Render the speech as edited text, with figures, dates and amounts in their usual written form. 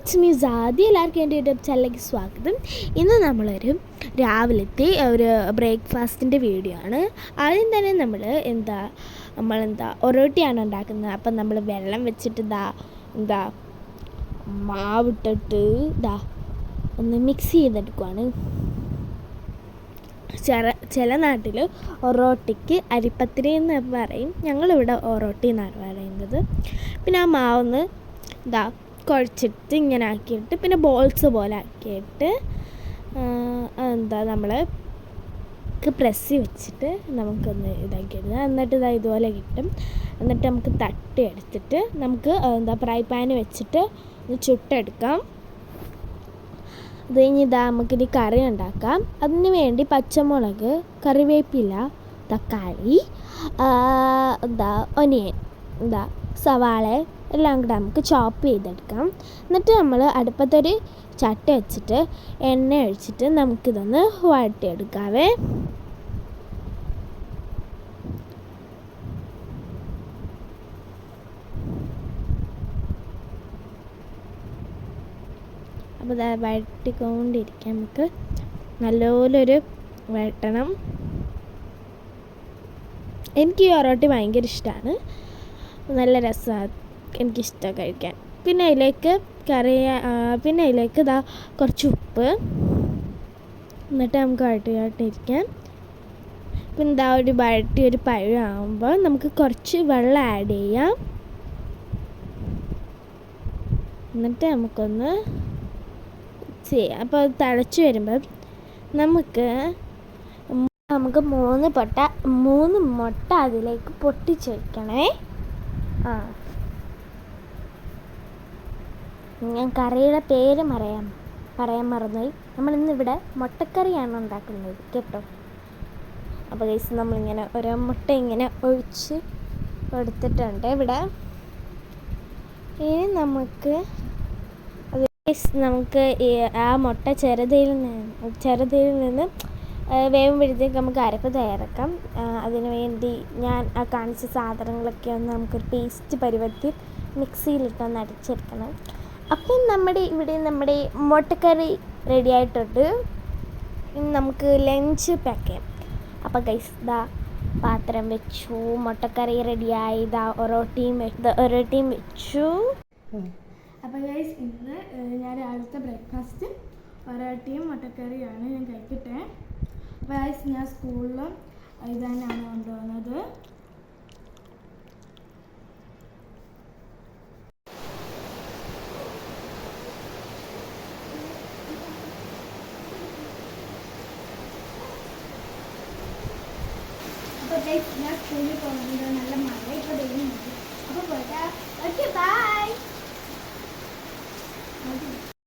It's me Saadi. എല്ലാവർക്കും എൻ്റെ YouTube ചാനലിലേക്ക് സ്വാഗതം. ഇന്ന് നമ്മളൊരു രാവിലത്തെ ഒരു ബ്രേക്ക്ഫാസ്റ്റിൻ്റെ വീഡിയോ ആണ്. ആദ്യം തന്നെ നമ്മളെന്താ ഒറോട്ടിയാണ് ഉണ്ടാക്കുന്നത്. അപ്പം നമ്മൾ വെള്ളം വെച്ചിട്ട് മാവിട്ടിട്ട് ഒന്ന് മിക്സ് ചെയ്തെടുക്കുവാണ്. ചില നാട്ടിൽ ഒറോട്ടിക്ക് അരിപ്പത്തിരി എന്ന് പറയും, ഞങ്ങളിവിടെ ഒറോട്ടി എന്നാണ് പറയുന്നത്. പിന്നെ ആ മാവൊന്ന് കുഴച്ചിട്ട് ഇങ്ങനെ ആക്കിയിട്ട് പിന്നെ ബോൾസ് പോലെ ആക്കിയിട്ട് നമ്മൾ പ്രസ് വെച്ചിട്ട് നമുക്കൊന്ന് ഇതാക്കിയിടുക. എന്നിട്ട് ഇതുപോലെ കിട്ടും. എന്നിട്ട് നമുക്ക് തട്ടി എടുത്തിട്ട് നമുക്ക് ഫ്രൈ പാന് വെച്ചിട്ട് ചുട്ടെടുക്കാം. അത് കഴിഞ്ഞ് നമുക്കിനി കറി ഉണ്ടാക്കാം. അതിന് വേണ്ടി പച്ചമുളക്, കറിവേപ്പില, തക്കാളി, ഒനിയൻ, സവാള എല്ലാം കൂടെ നമുക്ക് ചോപ്പ് ചെയ്തെടുക്കാം. എന്നിട്ട് നമ്മൾ അടുപ്പത്തൊരു ചട്ടി വെച്ചിട്ട് എണ്ണ ഒഴിച്ചിട്ട് നമുക്കിതൊന്ന് വഴറ്റിയെടുക്കാവേ. അപ്പോൾ വഴറ്റിക്കൊണ്ടിരിക്കാം. നമുക്ക് നല്ലപോലൊരു വഴറ്റണം. എനിക്ക് ഈ ഒറോട്ടി ഭയങ്കര ഇഷ്ടമാണ്, നല്ല രസമാണ്, എനിക്കിഷ്ടമാണ് കഴിക്കാൻ. പിന്നെ അതിലേക്ക് കുറച്ച് ഉപ്പ്, എന്നിട്ട് നമുക്ക് വഴറ്റിയിരിക്കാം. പിന്നെ ഒരു പഴമാകുമ്പോൾ നമുക്ക് കുറച്ച് വെള്ളം ആഡ് ചെയ്യാം. എന്നിട്ട് നമുക്കൊന്ന് ചെയ്യാം. അപ്പോൾ അത് തിളച്ച് വരുമ്പോൾ നമുക്ക് 3 മുട്ട അതിലേക്ക് പൊട്ടിച്ചൊഴിക്കണേ. ഞാൻ കറിയുടെ പേര് പറയാൻ മറന്നുപോയി. നമ്മളിന്നിവിടെ മുട്ടക്കറിയാണ് ഉണ്ടാക്കുന്നത് കേട്ടോ. അപ്പോൾ ഗൈസ് നമ്മളിങ്ങനെ ഓരോ മുട്ട ഇങ്ങനെ ഒഴിച്ച് കൊടുത്തിട്ടുണ്ട് ഇവിടെ. ഇനി നമുക്ക് ആ മുട്ട ചെറുതിൽ നിന്ന് വേവുമ്പോഴത്തേക്ക് നമുക്ക് അരപ്പ് തയ്യാറാക്കാം. അതിനു വേണ്ടി ഞാൻ കാണിച്ച സാധനങ്ങളൊക്കെ ഒന്ന് നമുക്കൊരു പേസ്റ്റ് പരുവത്തിൽ മിക്സിയിലിട്ടൊന്ന് അടിച്ചെടുക്കണം. അപ്പം നമ്മുടെ മുട്ടക്കറി റെഡി ആയിട്ടുണ്ട്. ഇനി നമുക്ക് ലഞ്ച് പാക്ക് ചെയ്യാം. അപ്പോൾ ഗൈസ് പാത്രം വെച്ചു, മുട്ടക്കറി റെഡിയായി, ഒറോട്ടിയും വെച്ചു. അപ്പോൾ ഗൈസ് ഇന്ന് ഞാൻ രാവിലത്തെ ബ്രേക്ക്ഫാസ്റ്റ് ഒറോട്ടിയും മുട്ടക്കറിയാണ് ഞാൻ കഴിക്കട്ടെ. അപ്പോൾ ഗൈസ് ഞാൻ സ്കൂളിലും ഇത് തന്നെയാണ് കൊണ്ടുപോകുന്നത്. അപ്പോൾ ഗൈസ് ഞാൻ സ്കൂളിൽ പോകുന്നത് നല്ല മഴ ഇപ്പോൾ വരുന്നുണ്ട്. അപ്പോൾ